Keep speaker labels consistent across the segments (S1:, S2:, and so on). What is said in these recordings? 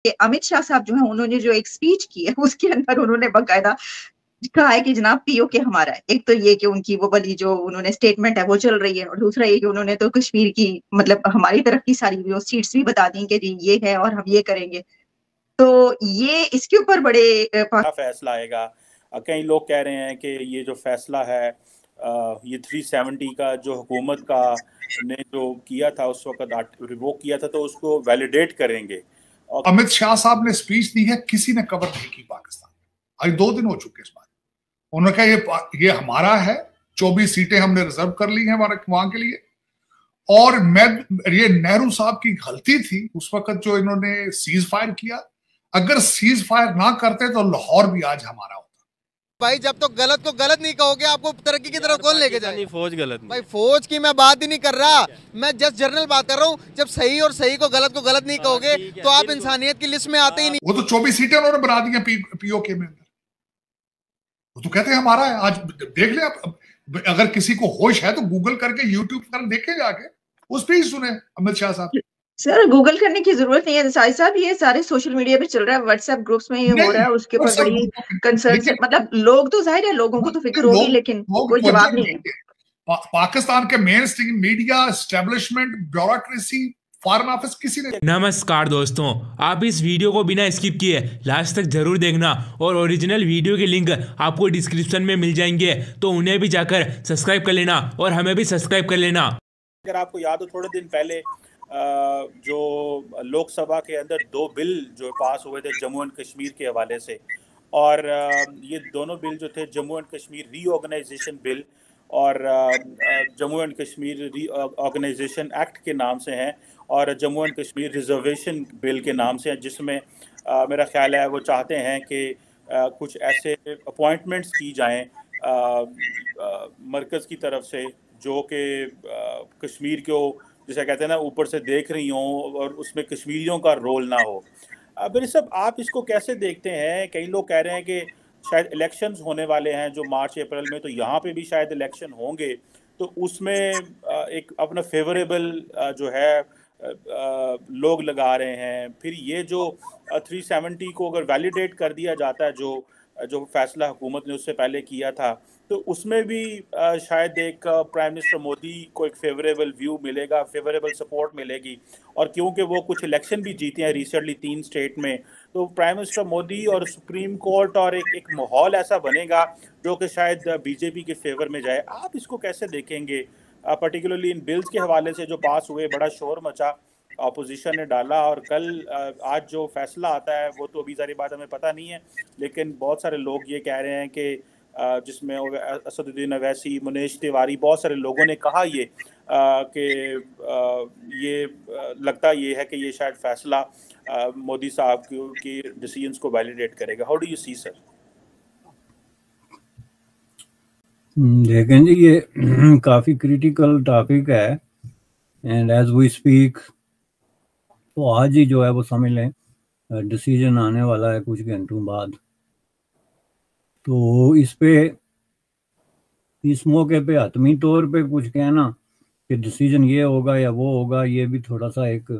S1: कि अमित शाह साहब जो है उन्होंने जो एक स्पीच की है उसके अंदर उन्होंने बाकायदा कहा है कि जनाब पीओके हमारा है। एक तो ये कि उनकी वो वाली जो उन्होंने स्टेटमेंट है वो चल रही है, और दूसरा ये कि उन्होंने तो कश्मीर की मतलब हमारी तरफ की सारी वो सीट्स भी बता दी कि जी ये है और हम ये करेंगे। तो ये इसके ऊपर बड़े
S2: क्या फैसला आएगा। कई लोग कह रहे हैं कि ये जो फैसला है ये 370 का जो हुकूमत का ने जो किया था उस वक्त रिवोक किया था तो उसको वैलिडेट करेंगे। और
S3: अमित शाह साहब ने स्पीच दी है, किसी ने कवर नहीं की पाकिस्तान में। आज 2 दिन हो चुके इस बात। उन्होंने कहा ये हमारा है, 24 सीटें हमने रिजर्व कर ली हैं वहां के लिए। और मैं ये नेहरू साहब की गलती थी उस वक्त जो इन्होंने सीज फायर किया। अगर सीज फायर ना करते तो लाहौर भी आज हमारा होता।
S4: भाई जब तो गलत को गलत नहीं कहोगे आपको तरक्की की तरफ कौन लेके जाए।
S5: फौज गलत
S4: भाई फौज की मैं बात ही नहीं कर रहा, मैं जस्ट जनरल बात कर रहा हूँ। जब सही और सही को गलत नहीं कहोगे तो आप इंसानियत की लिस्ट में आते ही नहीं।
S3: वो तो 24 सीटें उन्होंने बना दी हैं पीओके में अंदर। वो तो कहते हैं हमारा है। आज देख ले आप, अगर किसी को होश है तो गूगल करके यूट्यूब पर देखे जाके, उस पर ही सुने अमित शाह साहब।
S1: सर गूगल करने की जरूरत नहीं है साहिब साहब, ये सारे सोशल मीडिया पे चल रहा है, व्हाट्सएप ग्रुप्स में ये हो रहा है, उसके ऊपर बड़ी कंसर्न से मतलब लोग तो जाहिर है लोगों को तो फिक्र होगी, लेकिन कोई जवाब नहीं है।
S3: पाकिस्तान के main stream media establishment bureaucracy foreign office किसी ने।
S6: नमस्कार दोस्तों, आप इस वीडियो को बिना स्किप किए लास्ट तक जरूर देखना और ओरिजिनल वीडियो के लिंक आपको डिस्क्रिप्शन में मिल जाएंगे, तो उन्हें भी जाकर सब्सक्राइब कर लेना और हमें भी सब्सक्राइब कर लेना।
S2: अगर आपको याद हो थोड़े दिन पहले जो लोकसभा के अंदर 2 बिल जो पास हुए थे जम्मू एंड कश्मीर के हवाले से, और ये दोनों बिल जो थे Jammu and Kashmir reorganisation bill और Jammu and Kashmir reorganisation act के नाम से हैं, और Jammu and Kashmir reservation bill के नाम से हैं, जिसमें मेरा ख्याल है वो चाहते हैं कि कुछ ऐसे अपॉइंटमेंट्स की जाएं मरकज़ की तरफ से जो कि कश्मीर को जैसे कहते हैं ना ऊपर से देख रही हों और उसमें कश्मीरियों का रोल ना हो। मेरे सब आप इसको कैसे देखते हैं? कई लोग कह रहे हैं कि शायद इलेक्शंस होने वाले हैं जो मार्च अप्रैल में, तो यहाँ पे भी शायद इलेक्शन होंगे, तो उसमें एक अपना फेवरेबल जो है लोग लगा रहे हैं। फिर ये जो 370 को अगर वैलिडेट कर दिया जाता है जो जो फैसला हुकूमत ने उससे पहले किया था, तो उसमें भी शायद एक प्राइम मिनिस्टर मोदी को एक फेवरेबल व्यू मिलेगा, फेवरेबल सपोर्ट मिलेगी। और क्योंकि वो कुछ इलेक्शन भी जीते हैं रिसेंटली 3 स्टेट में, तो प्राइम मिनिस्टर मोदी और सुप्रीम कोर्ट और एक माहौल ऐसा बनेगा जो कि शायद बीजेपी के फेवर में जाए। आप इसको कैसे देखेंगे? पर्टिकुलरली इन बिल्स के हवाले से जो पास हुए, बड़ा शोर मचा, अपोजिशन ने डाला, और कल आज जो फैसला आता है वो तो अभी सारी बात हमें पता नहीं है, लेकिन बहुत सारे लोग ये कह रहे हैं कि जिसमें असदुद्दीन अवैसी, मुनीश तिवारी, बहुत सारे लोगों ने कहा ये कि ये लगता ये है कि ये शायद फैसला मोदी साहब की डिसीजंस को वैलिडेट करेगा। How do you see sir?
S7: देखें जी, ये काफ़ी क्रिटिकल टॉपिक है, एंड एज वी स्पीक तो आज ही जो है वो समझ लें डिसीजन आने वाला है कुछ घंटों बाद। तो इस पे इस मौके पे हतमी तौर पे कुछ कहना कि डिसीजन ये होगा या वो होगा, ये भी थोड़ा सा एक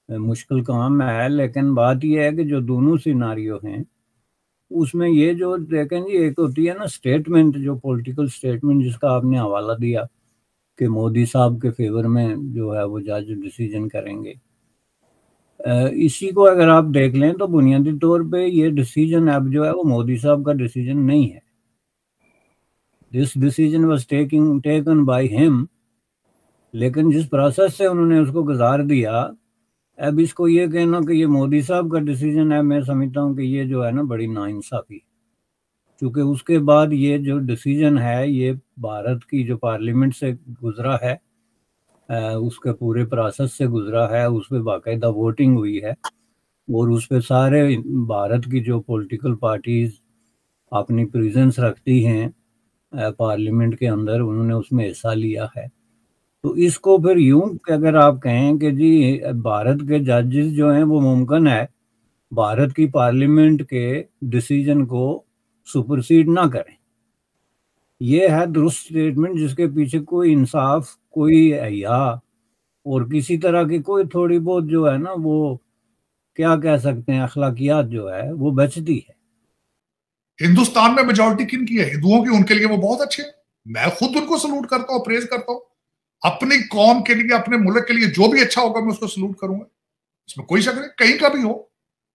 S7: मुश्किल काम है। लेकिन बात ये है कि जो दोनों सिनारियो हैं उसमें ये जो देखें जी, एक होती है ना स्टेटमेंट, जो पॉलिटिकल स्टेटमेंट जिसका आपने हवाला दिया कि मोदी साहब के फेवर में जो है वो जज डिसीजन करेंगे। इसी को अगर आप देख लें तो बुनियादी तौर पे ये डिसीजन अब जो है वो मोदी साहब का डिसीजन नहीं है। This decision was taken by him, लेकिन जिस प्रोसेस से उन्होंने उसको गुजार दिया, अब इसको ये कहना कि ये मोदी साहब का डिसीजन है, मैं समझता हूँ कि ये जो है ना बड़ी नाइंसाफी, क्योंकि उसके बाद ये जो डिसीजन है ये भारत की जो पार्लियामेंट से गुजरा है, उसके पूरे प्रोसेस से गुजरा है, उस पर बाकायदा वोटिंग हुई है और उस पर सारे भारत की जो पॉलिटिकल पार्टीज अपनी प्रेजेंस रखती हैं पार्लियामेंट के अंदर, उन्होंने उसमें हिस्सा लिया है। तो इसको फिर यूं कि अगर आप कहें कि जी भारत के जजेस जो हैं वो मुमकिन है भारत की पार्लियामेंट के डिसीजन को सुपरसीड ना करें, ये है दुरुस्त स्टेटमेंट जिसके पीछे कोई इंसाफ, कोई हया और किसी तरह की कोई थोड़ी बहुत जो है ना वो क्या कह सकते हैं, अखलाकियात जो है वो बचती है।
S3: हिंदुस्तान में मेजॉरिटी किन की है? हिंदुओं की। उनके लिए वो बहुत अच्छे हैं। मैं खुद उनको सलूट करता हूँ, प्रेज करता हूँ। अपनी कौम के लिए, अपने मुल्क के लिए जो भी अच्छा होगा मैं उसको सलूट करूंगा, इसमें कोई शक नहीं, कहीं का भी हो।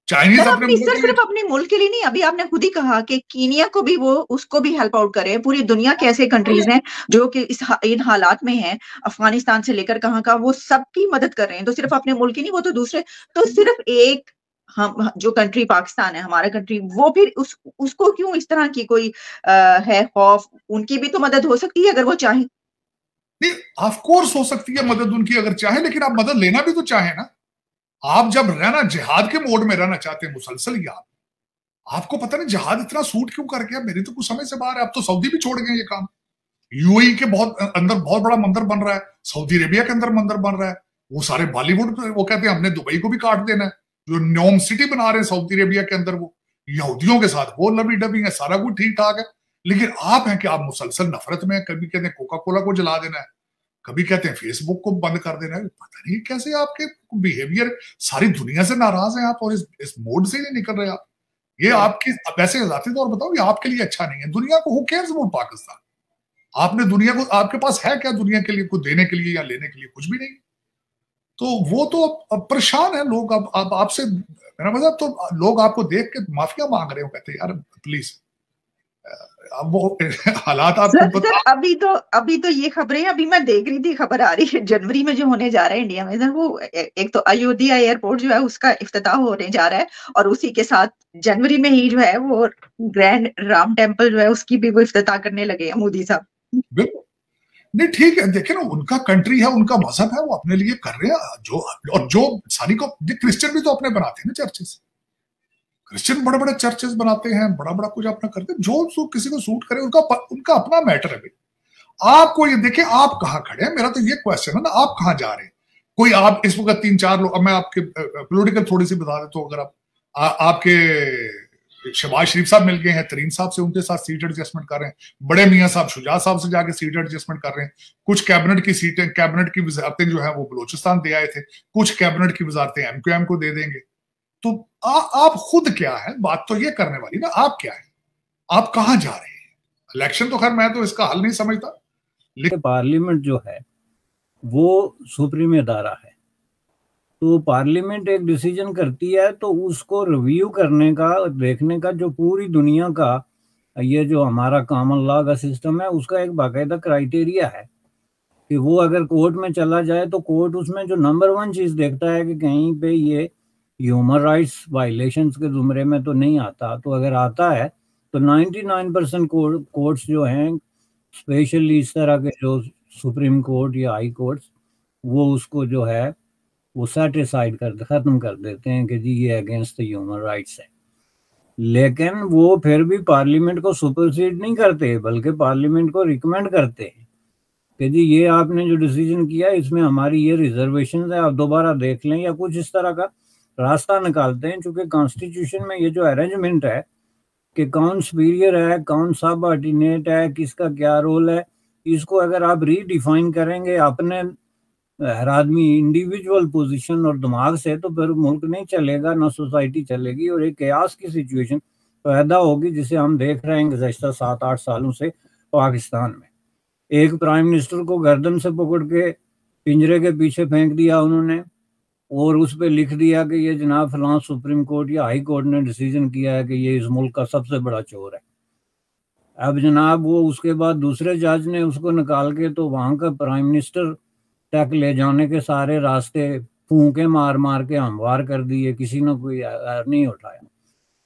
S3: चाइनीज अपने मुल्क के लिए,
S1: सिर्फ अपने मुल्क के लिए नहीं, अभी आपने खुद ही कहा कि कीनिया को भी वो उसको भी हेल्प आउट करे। पूरी दुनिया के ऐसे कंट्रीज हैं जो कि इन हालात में हैं, अफगानिस्तान से लेकर कहाँ का, वो सबकी मदद कर रहे हैं। तो सिर्फ अपने मुल्क ही नहीं, वो तो दूसरे, तो सिर्फ एक हम जो कंट्री पाकिस्तान है, हमारा कंट्री, वो फिर उसको क्यों इस तरह की कोई है खौफ? उनकी भी तो मदद हो सकती है अगर वो चाहें।
S3: नहीं, ऑफ कोर्स हो सकती है मदद उनकी अगर चाहे, लेकिन आप मदद लेना भी तो चाहे ना। आप जब रहना जिहाद के मोड में रहना चाहते हैं मुसलसल, ही आपको पता नहीं जिहाद इतना सूट क्यों कर गया, मेरी तो कुछ समझ से बाहर है। अब तो सऊदी भी छोड़ गए ये काम। यूएई के अंदर बहुत बड़ा मंदिर बन रहा है, सऊदी अरेबिया के अंदर मंदिर बन रहा है, वो सारे बॉलीवुड, वो कहते हैं हमने दुबई को भी काट देना है। जो न्योम सिटी बना रहे हैं सऊदी अरेबिया के अंदर, वो यहूदियों के साथ वो लबी डबिंग है, सारा कुछ ठीक ठाक है। लेकिन आप हैं कि आप मुसलसल नफरत में, कभी कहते हैं कोका कोला को जला देना है, कभी कहते हैं फेसबुक को बंद कर देना है। पता नहीं कैसे आपके बिहेवियर, सारी दुनिया से नाराज हैं आप और इस मोड से नहीं निकल रहे आप। ये आपकी वैसे जाती तौर बताओ, ये आपके लिए अच्छा नहीं है। दुनिया को हु केयर्स अबाउट पाकिस्तान? आपने दुनिया को, आपके पास है क्या दुनिया के लिए कुछ देने के लिए या लेने के लिए? कुछ भी नहीं। तो वो तो अब परेशान है लोग। अब आपसे, मेरा मतलब, तो लोग आपको देख के माफिया मांग रहे हो, कहते हैं यार प्लीज। अब वो हालात आपको
S1: सर अभी तो ये खबरें, अभी मैं देख रही थी, खबर आ रही है जनवरी में जो होने जा रहा है इंडिया में सर, वो एक तो अयोध्या एयरपोर्ट जो है उसका इफ्तिताह होने जा रहा है, और उसी के साथ जनवरी में ही जो है वो ग्रैंड राम टेम्पल जो है उसकी भी वो इफ्तिताह करने लगे हैं मोदी साहब।
S3: बिल्कुल नहीं, ठीक है, देखिए ना, उनका कंट्री है, उनका मजहब है, वो अपने लिए कर रहे हैं जो। और जो सारी को क्रिश्चियन भी तो अपने बनाते हैं ना चर्चेस। क्रिश्चियन बड़े बड़े चर्चेस बनाते हैं, बड़ा बड़ा कुछ अपना करते हैं, जो किसी को सूट करे, उनका अपना मैटर है भाई। आपको ये देखिए, आप कहाँ खड़े हैं, मेरा तो ये क्वेश्चन है ना, आप कहाँ जा रहे हैं? कोई आप इस वक्त 3-4 लोग, अब मैं आपके पॉलिटिकल थोड़ी सी बता देता हूँ। अगर आपके शहबाज शरीफ साहब मिल गए हैं तरीन साहब से, उनके साथ सीट एडजस्टमेंट कर रहे हैं। बड़े मियां साहब शुजा साहब से जाके सीट एडजस्टमेंट कर रहे हैं। कुछ कैबिनेट की सीटें, कैबिनेट की वजारतें जो है वो बलोचिस्तान दे आए थे, कुछ कैबिनेट की वजारतें एमक्यूएम को दे देंगे। तो आप खुद क्या है, बात तो ये करने वाली ना, आप क्या है, आप कहां जा रहे हैं? इलेक्शन तो खैर मैं तो इसका हल नहीं समझता,
S7: लेकिन पार्लियामेंट जो है वो सुप्रीम अदारा है, तो पार्लियामेंट एक डिसीजन करती है तो उसको रिव्यू करने का, देखने का, जो पूरी दुनिया का ये जो हमारा कॉमन लॉ का सिस्टम है उसका एक बाकायदा क्राइटेरिया है कि वो अगर कोर्ट में चला जाए तो कोर्ट उसमें जो नंबर 1 चीज देखता है कि कहीं पे ये ह्यूमन राइट्स वायलेशंस के जुमरे में तो नहीं आता। तो अगर आता है तो 99% कोर्ट्स जो हैं, स्पेशली इस तरह के जो सुप्रीम कोर्ट या हाई कोर्ट्स, वो उसको जो है वो सेटिसाइड खत्म कर देते हैं कि जी ये अगेंस्ट द ह्यूमन राइट्स है। लेकिन वो फिर भी पार्लियामेंट को सुपरसीड नहीं करते, बल्कि पार्लियामेंट को रिकमेंड करते हैं कि जी ये आपने जो डिसीजन किया इसमें हमारी ये रिजर्वेशन है, आप दोबारा देख लें, या कुछ इस तरह का रास्ता निकालते हैं। चूंकि कॉन्स्टिट्यूशन में ये जो अरेंजमेंट है कि कौन सुपीरियर है, कौन सबऑर्डिनेट है, किसका क्या रोल है, इसको अगर आप रीडिफाइन करेंगे अपने हर आदमी इंडिविजुअल पोजीशन और दिमाग से, तो फिर मुल्क नहीं चलेगा, ना सोसाइटी चलेगी, और एक कयास की सिचुएशन पैदा होगी जिसे हम देख रहे हैं गुज़श्ता 7-8 सालों से पाकिस्तान में। एक प्राइम मिनिस्टर को गर्दन से पकड़ के पिंजरे के पीछे फेंक दिया उन्होंने, और उस पर लिख दिया कि ये जनाब फलां सुप्रीम कोर्ट या हाई कोर्ट ने डिसीजन किया है कि ये इस मुल्क का सबसे बड़ा चोर है। अब जनाब वो उसके बाद दूसरे जज ने उसको निकाल के तो वहाँ का प्राइम मिनिस्टर तक ले जाने के सारे रास्ते फूंके मार मार के हमवार कर दिए, किसी ने कोई नहीं उठाया।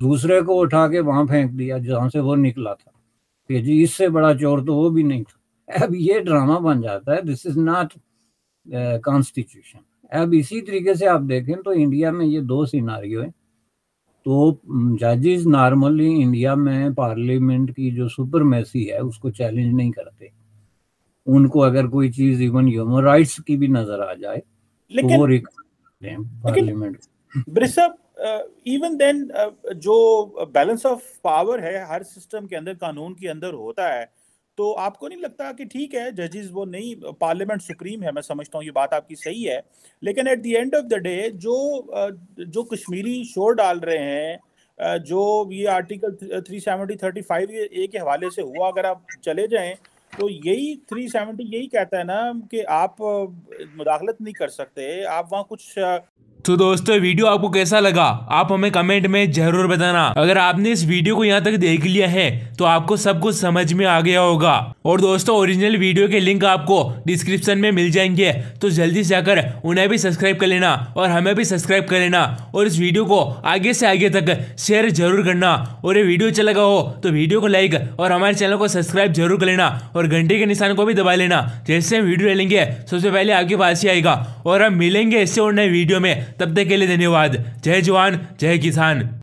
S7: दूसरे को उठा के वहां फेंक दिया जहां से वो निकला था कि जी इससे बड़ा चोर तो वो भी नहीं था। अब ये ड्रामा बन जाता है, दिस इज नॉट कॉन्स्टिट्यूशन। अब इसी तरीके से आप देखें तो इंडिया में ये 2 सिनारियो है। तो जजेस नॉर्मली इंडिया में पार्लियामेंट की जो सुपरमेसी है उसको चैलेंज नहीं करते। उनको अगर कोई चीज इवन ह्यूमन राइट्स की भी नजर आ जाए तो वो पार्लियामेंट।
S2: इवन देन जो बैलेंस ऑफ पावर है हर सिस्टम के अंदर, कानून के अंदर होता है, तो आपको नहीं लगता कि ठीक है जजेस वो नहीं, पार्लियामेंट सुप्रीम है, मैं समझता हूँ ये बात आपकी सही है, लेकिन at the end of the day जो कश्मीरी शोर डाल रहे हैं, जो ये आर्टिकल 370-35 ए के हवाले से हुआ, अगर आप चले जाएं तो यही 370 यही कहता है ना कि आप मुदाखलत नहीं कर सकते, आप वहाँ कुछ
S6: तो दोस्तों वीडियो आपको कैसा लगा आप हमें कमेंट में जरूर बताना। अगर आपने इस वीडियो को यहाँ तक देख लिया है तो आपको सब कुछ समझ में आ गया होगा। और दोस्तों ओरिजिनल वीडियो के लिंक आपको डिस्क्रिप्शन में मिल जाएंगे, तो जल्दी से जाकर उन्हें भी सब्सक्राइब कर लेना और हमें भी सब्सक्राइब कर लेना, और इस वीडियो को आगे से आगे तक शेयर जरूर करना। और ये वीडियो अच्छा लगा हो तो वीडियो को लाइक और हमारे चैनल को सब्सक्राइब जरूर कर लेना, और घंटे के निशान को भी दबा लेना। जैसे हम वीडियो डालेंगे सबसे पहले आपके पास ही आएगा। और हम मिलेंगे इससे और नए वीडियो में, तब तक के लिए धन्यवाद। जय जवान जय किसान।